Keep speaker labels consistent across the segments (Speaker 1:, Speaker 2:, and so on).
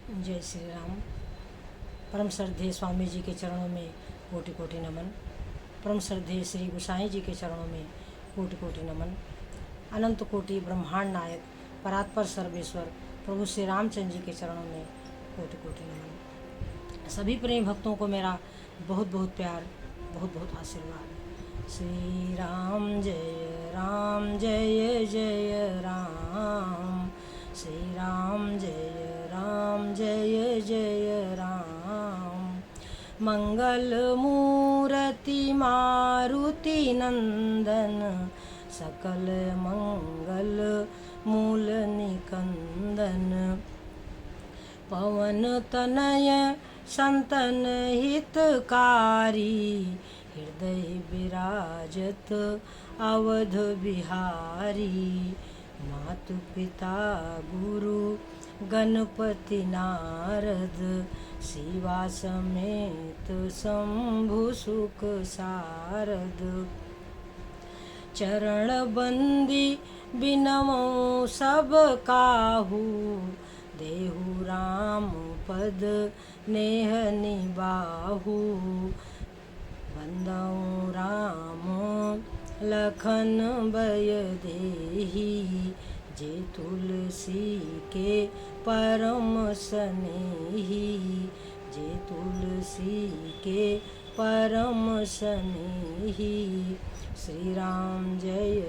Speaker 1: जय श्री राम। परम श्रद्धेय स्वामी जी के चरणों में कोटि कोटि नमन। परम श्रद्धेय श्री गोसाई जी के चरणों में कोटि कोटि नमन। अनंत कोटि ब्रह्मांड नायक परात्पर सर्वेश्वर प्रभु श्री रामचंद्र जी के चरणों में कोटि कोटि नमन। सभी प्रेम भक्तों को मेरा बहुत बहुत प्यार, बहुत बहुत आशीर्वाद। श्री राम जय जय राम। श्री राम जय जय राम। मंगल मूर्ति मारुति नंदन, सकल मंगल मूल निकंदन। पवन तनय संतन हितकारी, हृदय विराजत अवध बिहारी। मातु पिता गुरु गणपति नारद, शिवा समेत शंभु सुख सारद। चरण बंदी बिनमो सब काहू, देहु राम पद नेह निबाहु। बंदौ राम लखन बय देही, जे तुलसी के परम सनेही। जे तुलसी के परम सनेही। श्री राम जय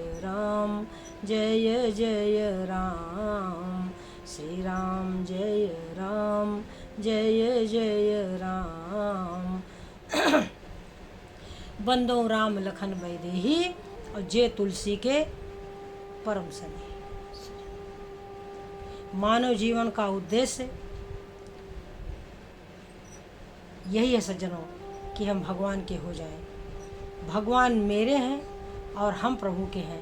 Speaker 1: जय राम। श्री राम जय जय राम। बंदो राम लखन वैदेही, और जे तुलसी के परम सने। मानव जीवन का उद्देश्य यही है सज्जनों कि हम भगवान के हो जाएं। भगवान मेरे हैं और हम प्रभु के हैं।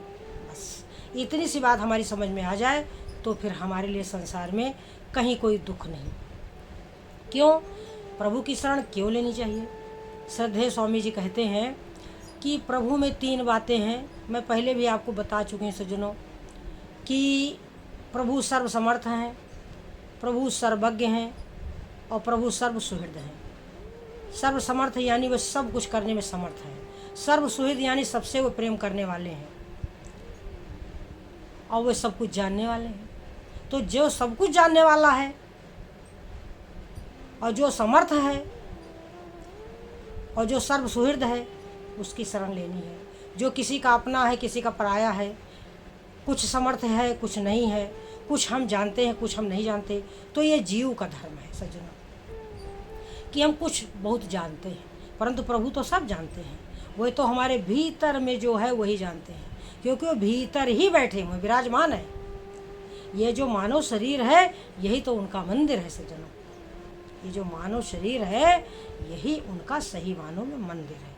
Speaker 1: बस इतनी सी बात हमारी समझ में आ जाए तो फिर हमारे लिए संसार में कहीं कोई दुख नहीं। क्यों? प्रभु की शरण क्यों लेनी चाहिए? श्रद्धेय स्वामी जी कहते हैं कि प्रभु में 3 बातें हैं। मैं पहले भी आपको बता चुकी हूँ सज्जनों कि प्रभु सर्व समर्थ हैं, प्रभु सर्वज्ञ हैं और प्रभु सर्व सुहृद हैं। सर्व समर्थ यानी वह सब कुछ करने में समर्थ हैं। सर्व सुहृद यानी सबसे वो प्रेम करने वाले हैं और वे सब कुछ जानने वाले हैं। तो जो सब कुछ जानने वाला है और जो समर्थ है और जो सर्व सुहृद है, उसकी शरण लेनी है। जो किसी का अपना है, किसी का पराया है, कुछ समर्थ है, कुछ नहीं है, कुछ हम जानते हैं, कुछ हम नहीं जानते, तो ये जीव का धर्म है सज्जनों कि हम कुछ बहुत जानते हैं, परंतु प्रभु तो सब जानते हैं। वही तो हमारे भीतर में जो है वही जानते हैं, क्योंकि वो भीतर ही बैठे हुए विराजमान है। ये जो मानव शरीर है यही तो उनका मंदिर है सज्जनों। ये जो मानव शरीर है यही उनका सही मानव में मंदिर है।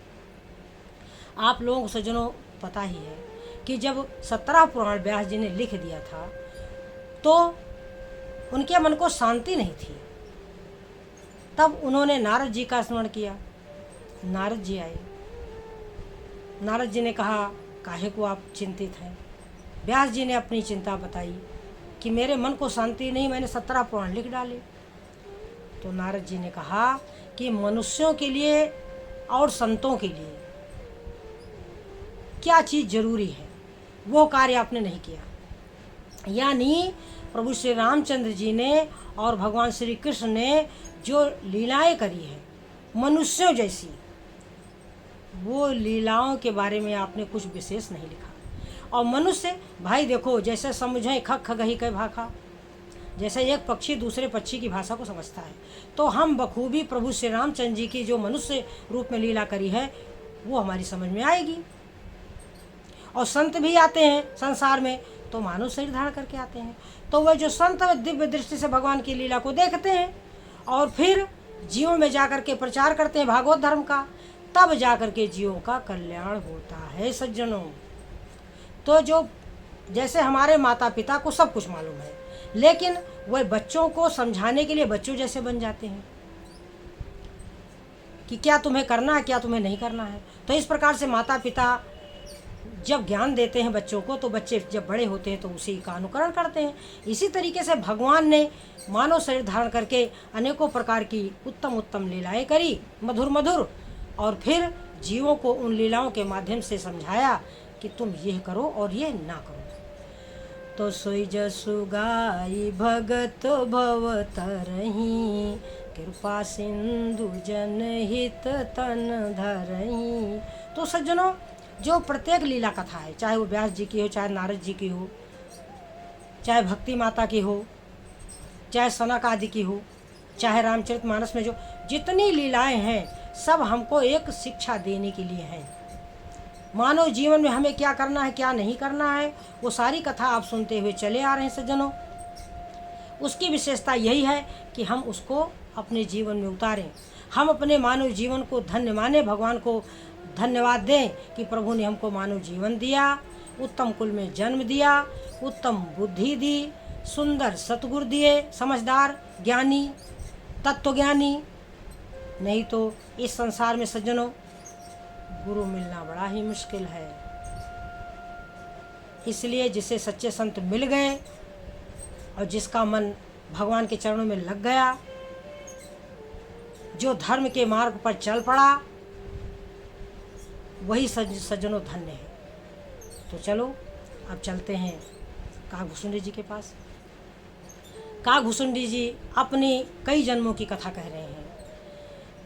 Speaker 1: आप लोगों को सज्जनों पता ही है कि जब 17 पुराण व्यास जी ने लिख दिया था तो उनके मन को शांति नहीं थी। तब उन्होंने नारद जी का स्मरण किया। नारद जी आए। नारद जी ने कहा, काहे को आप चिंतित हैं? व्यास जी ने अपनी चिंता बताई कि मेरे मन को शांति नहीं, मैंने 17 पुराण लिख डाले। तो नारद जी ने कहा कि मनुष्यों के लिए और संतों के लिए क्या चीज़ जरूरी है, वो कार्य आपने नहीं किया। यानी प्रभु श्री रामचंद्र जी ने और भगवान श्री कृष्ण ने जो लीलाएं करी है मनुष्यों जैसी, वो लीलाओं के बारे में आपने कुछ विशेष नहीं लिखा। और मनुष्य भाई देखो, जैसे समझें खग खगही कै भाखा, जैसे एक पक्षी दूसरे पक्षी की भाषा को समझता है, तो हम बखूबी प्रभु श्री रामचंद्र जी की जो मनुष्य रूप में लीला करी है वो हमारी समझ में आएगी। और संत भी आते हैं संसार में तो मानव शरीर धारण करके आते हैं, तो वह जो संत दिव्य दृष्टि से भगवान की लीला को देखते हैं और फिर जीवन में जाकर के प्रचार करते हैं भागवत धर्म का, तब जाकर के जीवों का कल्याण होता है सज्जनों। तो जो जैसे हमारे माता पिता को सब कुछ मालूम है, लेकिन वह बच्चों को समझाने के लिए बच्चों जैसे बन जाते हैं कि क्या तुम्हें करना है, क्या तुम्हें नहीं करना है। तो इस प्रकार से माता पिता जब ज्ञान देते हैं बच्चों को तो बच्चे जब बड़े होते हैं तो उसी का अनुकरण करते हैं। इसी तरीके से भगवान ने मानव शरीर धारण करके अनेकों प्रकार की उत्तम उत्तम लीलाएं करी, मधुर मधुर, और फिर जीवों को उन लीलाओं के माध्यम से समझाया कि तुम यह करो और ये ना करो। तो सोई जसु गाई भगत भव तरही, कृपा सिंधु जनहित तन धरही। तो सज्जनों, जो प्रत्येक लीला कथा है, चाहे वो व्यास जी की हो, चाहे नारद जी की हो, चाहे भक्ति माता की हो, चाहे सनक आदि की हो, चाहे रामचरितमानस में जो जितनी लीलाएं हैं, सब हमको एक शिक्षा देने के लिए हैं। मानव जीवन में हमें क्या करना है, क्या नहीं करना है, वो सारी कथा आप सुनते हुए चले आ रहे हैं सज्जनों। उसकी विशेषता यही है कि हम उसको अपने जीवन में उतारें। हम अपने मानव जीवन को धन्य माने, भगवान को धन्यवाद दें कि प्रभु ने हमको मानव जीवन दिया, उत्तम कुल में जन्म दिया, उत्तम बुद्धि दी, सुंदर सतगुरु दिए, समझदार ज्ञानी तत्वज्ञानी। नहीं तो इस संसार में सज्जनों गुरु मिलना बड़ा ही मुश्किल है। इसलिए जिसे सच्चे संत मिल गए और जिसका मन भगवान के चरणों में लग गया, जो धर्म के मार्ग पर चल पड़ा, वही सज्जनों धन्य है। तो चलो अब चलते हैं काकभूषुंडी जी के पास। काकभूषुंडी जी अपनी कई जन्मों की कथा कह रहे हैं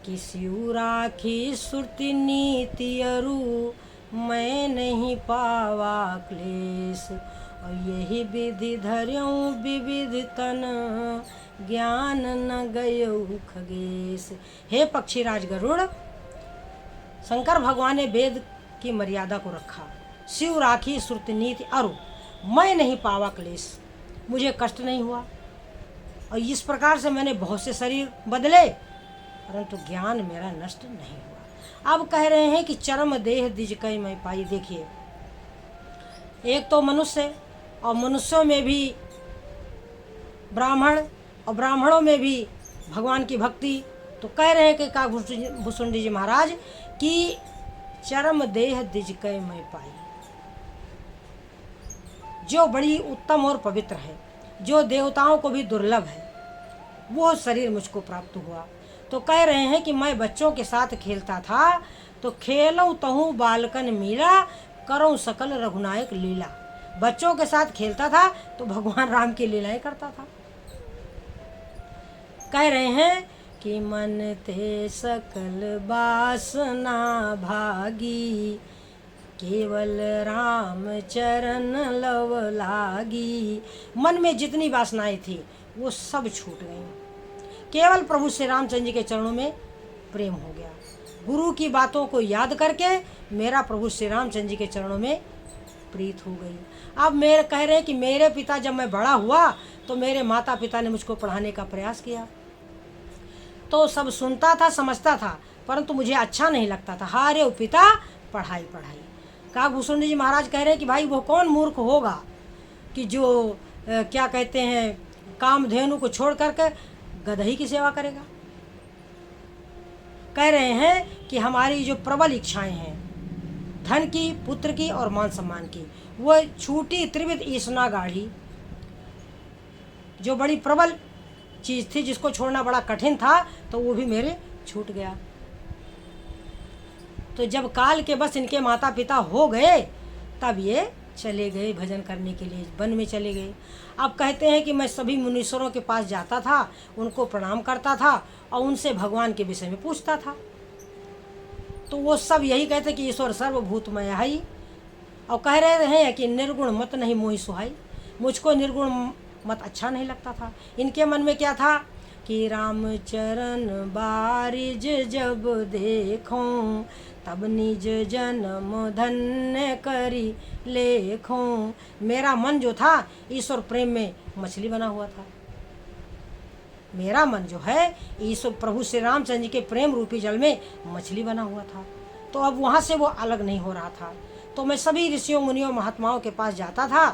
Speaker 1: कि सिउ राखी सुरति नीति अरु, मैं नहीं पावा क्लेश, और यही विधि धर्यों विविध तन, ज्ञान न गयो खगेश। हे पक्षीराज गरुड़, शंकर भगवान ने वेद की मर्यादा को रखा। शिव राखी श्रुति नीति अरु, मैं नहीं पावा क्लेश, मुझे कष्ट नहीं हुआ, और इस प्रकार से मैंने बहुत से शरीर बदले, परंतु ज्ञान मेरा नष्ट नहीं हुआ। अब कह रहे हैं कि चरम देह दिज कई मैं पाई। देखिए, एक तो मनुष्य, और मनुष्यों में भी ब्राह्मण, और ब्राह्मणों में भी भगवान की भक्ति। तो कह रहे हैं कि काकभूषुंडी जी महाराज कि चरम देह दिज कई मैं पाई, जो बड़ी उत्तम और पवित्र है, जो देवताओं को भी दुर्लभ है, वो शरीर मुझको प्राप्त हुआ। तो कह रहे हैं कि मैं बच्चों के साथ खेलता था, तो खेलऊँ तहूँ बालकन मीरा, करऊँ सकल रघुनायक लीला। बच्चों के साथ खेलता था तो भगवान राम की लीलाएं करता था। कह रहे हैं कि मन ते सकल वासना भागी, केवल राम चरण लव लागी। मन में जितनी वासनाएं थी वो सब छूट गई, केवल प्रभु श्री रामचंद्र जी के चरणों में प्रेम हो गया। गुरु की बातों को याद करके मेरा प्रभु श्री रामचंद्र जी के चरणों में प्रीत हो गई। अब मेरे कह रहे हैं कि मेरे पिता, जब मैं बड़ा हुआ तो मेरे माता पिता ने मुझको पढ़ाने का प्रयास किया, तो सब सुनता था, समझता था, परंतु मुझे अच्छा नहीं लगता था। हारे पिता, पढ़ाई पढ़ाई। काकभूषुंडी जी महाराज कह रहे हैं कि भाई वो कौन मूर्ख होगा कि जो क्या कहते हैं, कामधेनु को छोड़ करके गदही की सेवा करेगा। कह रहे हैं कि हमारी जो प्रबल इच्छाएं हैं, धन की, पुत्र की और मान सम्मान की, वो छूटी त्रिविध ईसना गाढ़ी, जो बड़ी प्रबल चीज़ थी, जिसको छोड़ना बड़ा कठिन था, तो वो भी मेरे छूट गया। तो जब काल के बस इनके माता पिता हो गए, तब ये चले गए भजन करने के लिए, वन में चले गए। अब कहते हैं कि मैं सभी मुनीश्वरों के पास जाता था, उनको प्रणाम करता था और उनसे भगवान के विषय में पूछता था। तो वो सब यही कहते कि ईश्वर सर्वभूतमय है, और कह रहे हैं कि निर्गुण मत नहीं मोहि सुहाई। मुझको निर्गुण मत अच्छा नहीं लगता था। इनके मन में क्या था कि रामचरण बारिज जब देखूं, तब निज जन्म धन्य करी लेखूं। मेरा मन जो था ईश्वर प्रेम में मछली बना हुआ था। मेरा मन जो है ईश्वर प्रभु श्री रामचंद्र जी के प्रेम रूपी जल में मछली बना हुआ था। तो अब वहाँ से वो अलग नहीं हो रहा था। तो मैं सभी ऋषियों मुनियों महात्माओं के पास जाता था,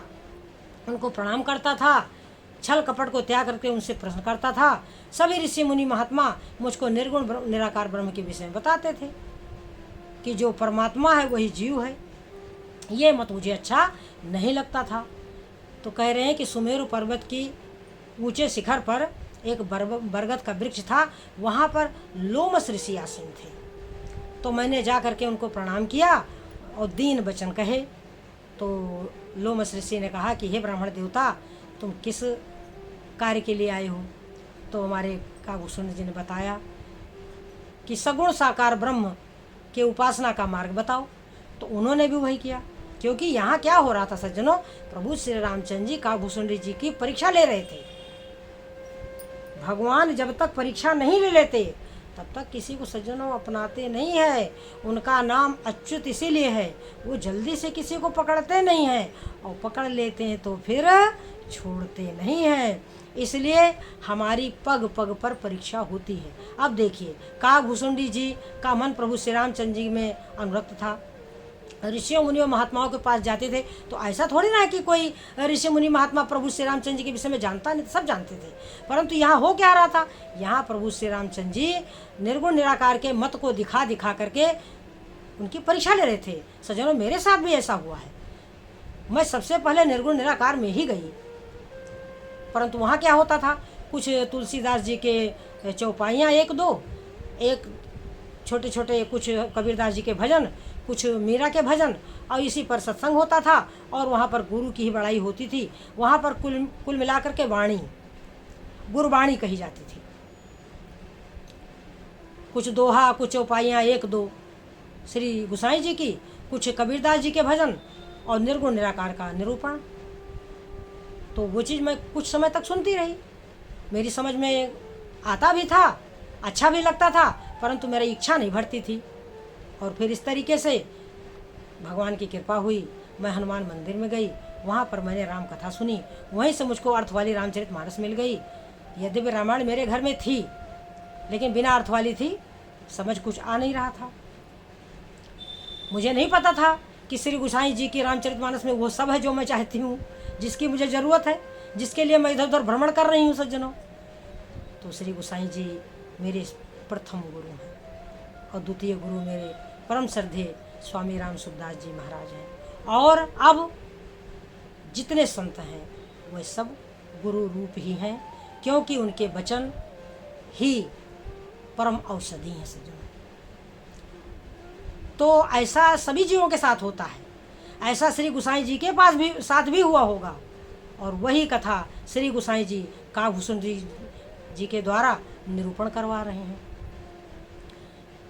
Speaker 1: उनको प्रणाम करता था, छल कपट को त्याग करके उनसे प्रश्न करता था। सभी ऋषि मुनि महात्मा मुझको निर्गुण निराकार ब्रह्म के विषय में बताते थे कि जो परमात्मा है वही जीव है, ये मत मुझे अच्छा नहीं लगता था। तो कह रहे हैं कि सुमेरु पर्वत की ऊंचे शिखर पर एक बरगद का वृक्ष था, वहाँ पर लोमस ऋषि आसीन थे। तो मैंने जा करके उनको प्रणाम किया और दीन वचन कहे। तो लोमस ऋषि ने कहा कि हे ब्राह्मण देवता, तुम किस कार्य के लिए आए हो? तो हमारे काकभूषुंड जी ने बताया कि सगुण साकार ब्रह्म के उपासना का मार्ग बताओ। तो उन्होंने भी वही किया, क्योंकि यहाँ क्या हो रहा था सज्जनों, प्रभु श्री रामचंद्र जी काकभूषुंड जी की परीक्षा ले रहे थे। भगवान जब तक परीक्षा नहीं ले लेते तब तक किसी को सज्जनों अपनाते नहीं है। उनका नाम अच्युत इसीलिए है, वो जल्दी से किसी को पकड़ते नहीं हैं, और पकड़ लेते हैं तो फिर छोड़ते नहीं हैं। इसलिए हमारी पग पग पर परीक्षा होती है। अब देखिए, काकभूषुंड जी का मन प्रभु श्री रामचंद्र जी में अनुरक्त था। ऋषियों मुनियों महात्माओं के पास जाते थे तो ऐसा थोड़ी ना है कि कोई ऋषि मुनि महात्मा प्रभु श्री रामचंद्र जी के विषय में जानता नहीं, सब जानते थे। परंतु यहाँ हो क्या रहा था, यहाँ प्रभु श्री रामचंद्र जी निर्गुण निराकार के मत को दिखा दिखा करके उनकी परीक्षा ले रहे थे। सज्जनों, मेरे साथ भी ऐसा हुआ है। मैं सबसे पहले निर्गुण निराकार में ही गई, परंतु वहाँ क्या होता था, कुछ तुलसीदास जी के चौपाइयाँ एक दो, एक छोटे छोटे कुछ कबीरदास जी के भजन, कुछ मीरा के भजन, और इसी पर सत्संग होता था। और वहाँ पर गुरु की ही बड़ाई होती थी। वहाँ पर कुल मिलाकर के वाणी गुरबाणी कही जाती थी। कुछ दोहा, कुछ चौपाइयाँ एक दो श्री गुसाई जी की, कुछ कबीरदास जी के भजन, और निर्गुण निराकार का निरूपण। तो वो चीज़ मैं कुछ समय तक सुनती रही, मेरी समझ में आता भी था, अच्छा भी लगता था, परंतु मेरी इच्छा नहीं भरती थी। और फिर इस तरीके से भगवान की कृपा हुई, मैं हनुमान मंदिर में गई, वहाँ पर मैंने राम कथा सुनी, वहीं से मुझको अर्थ वाली रामचरितमानस मिल गई। यद्यपि रामायण मेरे घर में थी, लेकिन बिना अर्थ वाली थी, समझ कुछ आ नहीं रहा था। मुझे नहीं पता था कि श्री गोसाई जी की रामचरितमानस में वो सब है जो मैं चाहती हूँ, जिसकी मुझे ज़रूरत है, जिसके लिए मैं इधर उधर भ्रमण कर रही हूँ सज्जनों। तो श्री गोसाई जी मेरे प्रथम गुरु हैं, और द्वितीय गुरु मेरे परम श्रद्धेय स्वामी राम सुखदास जी महाराज हैं। और अब जितने संत हैं वे सब गुरु रूप ही हैं, क्योंकि उनके वचन ही परम औषधि हैं सज्जनों। तो ऐसा सभी जीवों के साथ होता है, ऐसा श्री गोसाई जी के पास भी साथ भी हुआ होगा। और वही कथा श्री गोसाई जी काकभूषुंड जी के द्वारा निरूपण करवा रहे हैं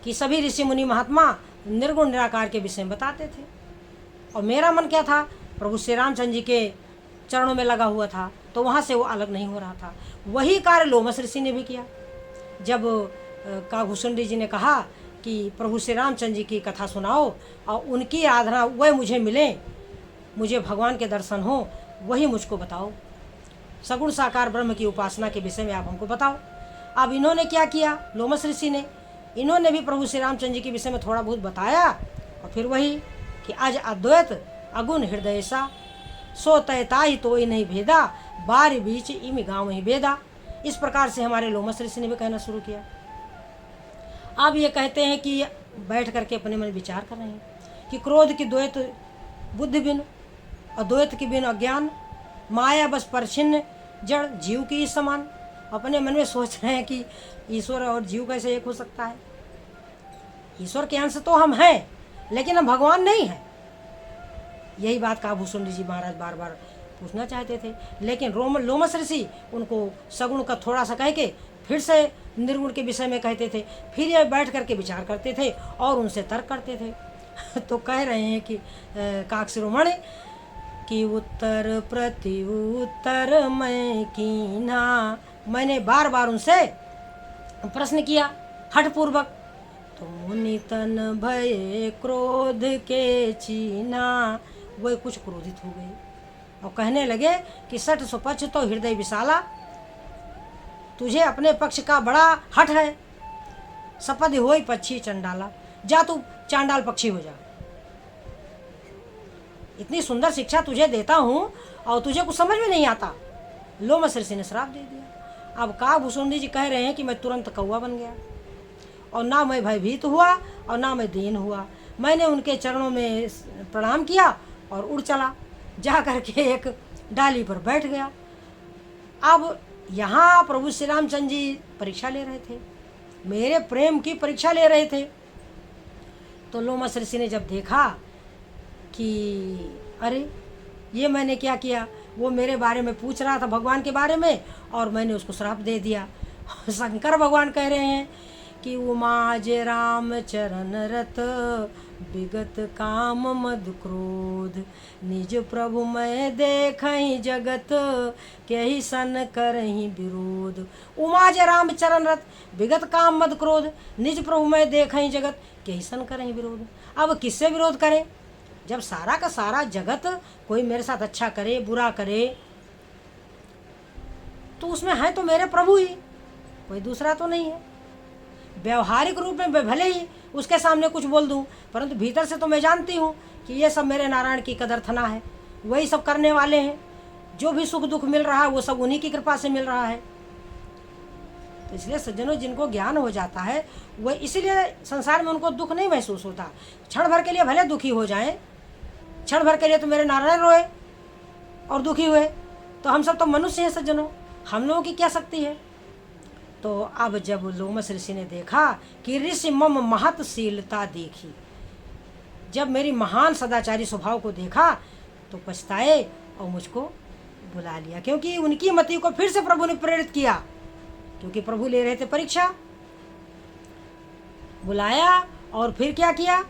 Speaker 1: कि सभी ऋषि मुनि महात्मा निर्गुण निराकार के विषय में बताते थे। और मेरा मन क्या था, प्रभु श्री रामचंद्र जी के चरणों में लगा हुआ था, तो वहाँ से वो अलग नहीं हो रहा था। वही कार्य लोमस ऋषि ने भी किया। जब काकभूषुंड जी ने कहा कि प्रभु श्री रामचंद्र जी की कथा सुनाओ और उनकी आराधना वह मुझे मिले, मुझे भगवान के दर्शन हो, वही मुझको बताओ, सगुण साकार ब्रह्म की उपासना के विषय में आप हमको बताओ। अब इन्होंने क्या किया, लोमस ऋषि ने, इन्होंने भी प्रभु श्री रामचंद्र जी के विषय में थोड़ा बहुत बताया। और फिर वही कि आज अद्वैत अगुण हृदय सा, सो तयता ही तो नहीं भेदा, बार बीच इम गाँव ही भेदा। इस प्रकार से हमारे लोमस ऋषि ने भी कहना शुरू किया। अब ये कहते हैं कि बैठ करके अपने मन विचार कर रहे हैं कि क्रोध की द्वैत बुद्धि बिन, अद्वैत की बिन अज्ञान, माया बस परछिन्न जड़ जीव की ही समान। अपने मन में सोच रहे हैं कि ईश्वर और जीव कैसे एक हो सकता है। ईश्वर के अंश तो हम हैं, लेकिन हम भगवान नहीं हैं। यही बात काकभूषुंड जी महाराज बार बार पूछना चाहते थे, लेकिन लोमस ऋषि उनको सगुण का थोड़ा सा कह के फिर से निर्गुण के विषय में कहते थे। फिर ये बैठ करके विचार करते थे और उनसे तर्क करते थे। तो कह रहे हैं कि काक शिरोमणि कि उत्तर प्रति उत्तर मैं कीना, मैंने बार बार उनसे प्रश्न किया हठपूर्वक। तो मुनि तन भय क्रोध के चीना, वे कुछ क्रोधित हो गए और कहने लगे कि सठ सुपच्छ तो हृदय विशाला, तुझे अपने पक्ष का बड़ा हठ है। सपद होई पक्षी चंडाला, जा तू चांडाल पक्षी हो जा। इतनी सुंदर शिक्षा तुझे देता हूँ और तुझे कुछ समझ में नहीं आता। लोमस ऋषि ने श्राप दे दिया। अब काकभूषुंड जी कह रहे हैं कि मैं तुरंत कौवा बन गया, और ना मैं भयभीत हुआ और ना मैं दीन हुआ। मैंने उनके चरणों में प्रणाम किया और उड़ चला, जा करके एक डाली पर बैठ गया। अब यहाँ प्रभु श्री रामचंद्र जी परीक्षा ले रहे थे, मेरे प्रेम की परीक्षा ले रहे थे। तो लोमस ऋषि ने जब देखा कि अरे ये मैंने क्या किया, वो मेरे बारे में पूछ रहा था भगवान के बारे में और मैंने उसको श्राप दे दिया। शंकर भगवान कह रहे हैं कि उमाज राम चरण रत विगत काम मद क्रोध निज प्रभु मैं देखहि जगत केहि सन करहि विरोध। उमाज राम चरण रत विगत काम मद क्रोध निज प्रभु मैं देखहि जगत केहि सन करहि विरोध। अब किससे विरोध करें जब सारा का सारा जगत कोई मेरे साथ अच्छा करे बुरा करे तो उसमें है तो मेरे प्रभु ही, कोई दूसरा तो नहीं है। व्यवहारिक रूप में भले ही उसके सामने कुछ बोल दूं, परंतु भीतर से तो मैं जानती हूँ कि ये सब मेरे नारायण की कदरथना है, वही सब करने वाले हैं। जो भी सुख दुख मिल रहा है वो सब उन्हीं की कृपा से मिल रहा है। तो इसलिए सज्जनों, जिनको ज्ञान हो जाता है वह इसीलिए संसार में उनको दुख नहीं महसूस होता। क्षण भर के लिए भले दुखी हो जाए, क्षण भर के लिए तो मेरे नारायण रोए और दुखी हुए, तो हम सब तो मनुष्य हैं सज्जनों, हम लोगों की क्या शक्ति है। तो अब जब लोमस ऋषि ने देखा कि ऋषि मम महत्शीलता देखी, जब मेरी महान सदाचारी स्वभाव को देखा तो पछताए और मुझको बुला लिया, क्योंकि उनकी मति को फिर से प्रभु ने प्रेरित किया, क्योंकि प्रभु ले रहे थे परीक्षा। बुलाया और फिर क्या किया,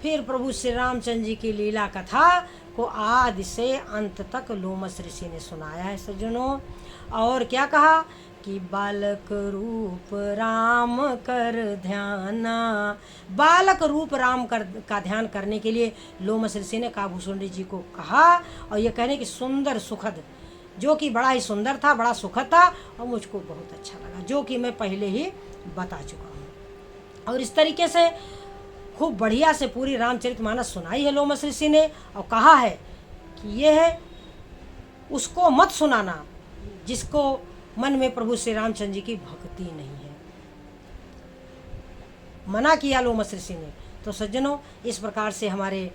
Speaker 1: फिर प्रभु श्री रामचंद्र जी की लीला कथा को आदि से अंत तक लोमस ऋषि ने सुनाया है सज्जनों। और क्या कहा कि बालक रूप राम कर ध्याना, बालक रूप राम का ध्यान करने के लिए लोमस ऋषि ने काभूषुंडी जी को कहा। और ये कहने की सुंदर सुखद, जो कि बड़ा ही सुंदर था, बड़ा सुखद था और मुझको बहुत अच्छा लगा, जो कि मैं पहले ही बता चुका हूँ। और इस तरीके से खूब बढ़िया से पूरी रामचरितमानस सुनाई है लोमस ऋषि ने और कहा है कि ये है उसको मत सुनाना जिसको मन में प्रभु श्री रामचंद्र जी की भक्ति नहीं है, मना किया लोमस ऋषि ने। तो सज्जनों, इस प्रकार से हमारे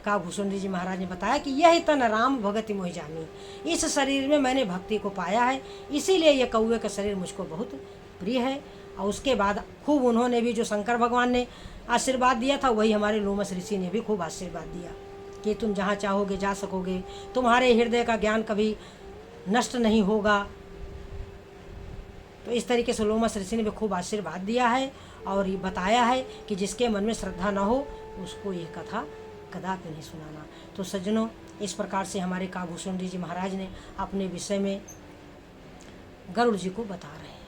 Speaker 1: काभूषुंडी जी महाराज ने बताया कि यही तन राम भगति मोहि जानी, इस शरीर में मैंने भक्ति को पाया है, इसीलिए ये कौवे का शरीर मुझको बहुत प्रिय है। और उसके बाद खूब उन्होंने भी जो शंकर भगवान ने आशीर्वाद दिया था वही हमारे लोमस ऋषि ने भी खूब आशीर्वाद दिया कि तुम जहाँ चाहोगे जा सकोगे, तुम्हारे हृदय का ज्ञान कभी नष्ट नहीं होगा। तो इस तरीके से लोमस ऋषि ने भी खूब आशीर्वाद दिया है और ये बताया है कि जिसके मन में श्रद्धा न हो उसको ये कथा कदापि नहीं सुनाना। तो सज्जनों, इस प्रकार से हमारे काभूषुंडी जी महाराज ने अपने विषय में गरुड़ जी को बता रहे हैं।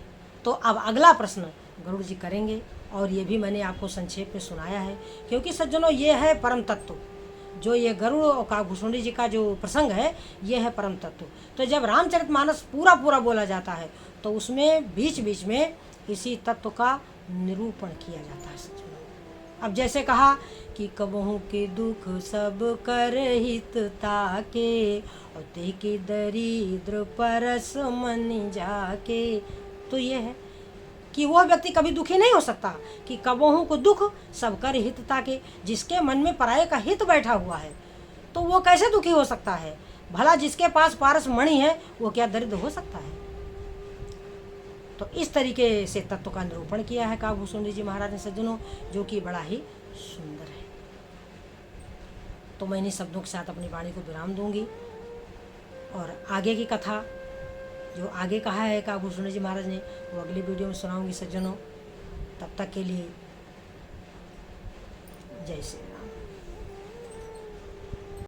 Speaker 1: तो अब अगला प्रश्न गरुड़ जी करेंगे और ये भी मैंने आपको संक्षेप में सुनाया है, क्योंकि सज्जनों ये है परम तत्व, जो ये गरुड़ और काभूषुंडी जी का जो प्रसंग है ये है परम तत्व। तो जब रामचरितमानस पूरा पूरा बोला जाता है तो उसमें बीच बीच में इसी तत्व का निरूपण किया जाता है सज्जनों। अब जैसे कहा कि कबहू के दुख सब कर हित ताके और ते की दरिद्र परस मन जाके, तो ये है कि वह व्यक्ति कभी दुखी नहीं हो सकता कि कबहू को दुख सब कर हित ताके, जिसके मन में पराये का हित बैठा हुआ है तो वो कैसे दुखी हो सकता है। भला जिसके पास पारस मणि है वो क्या दरिद्र हो सकता है। तो इस तरीके से तत्व का निरूपण किया है काभूषुंडी जी महाराज ने सज्जनों, जो कि बड़ा ही सुंदर है। तो मैं इन्हीं शब्दों के साथ अपनी वाणी को विराम दूंगी और आगे की कथा जो आगे कहा है काभूषुंडी जी महाराज ने वो अगली वीडियो में सुनाऊंगी सज्जनों। तब तक के लिए जय श्री राम।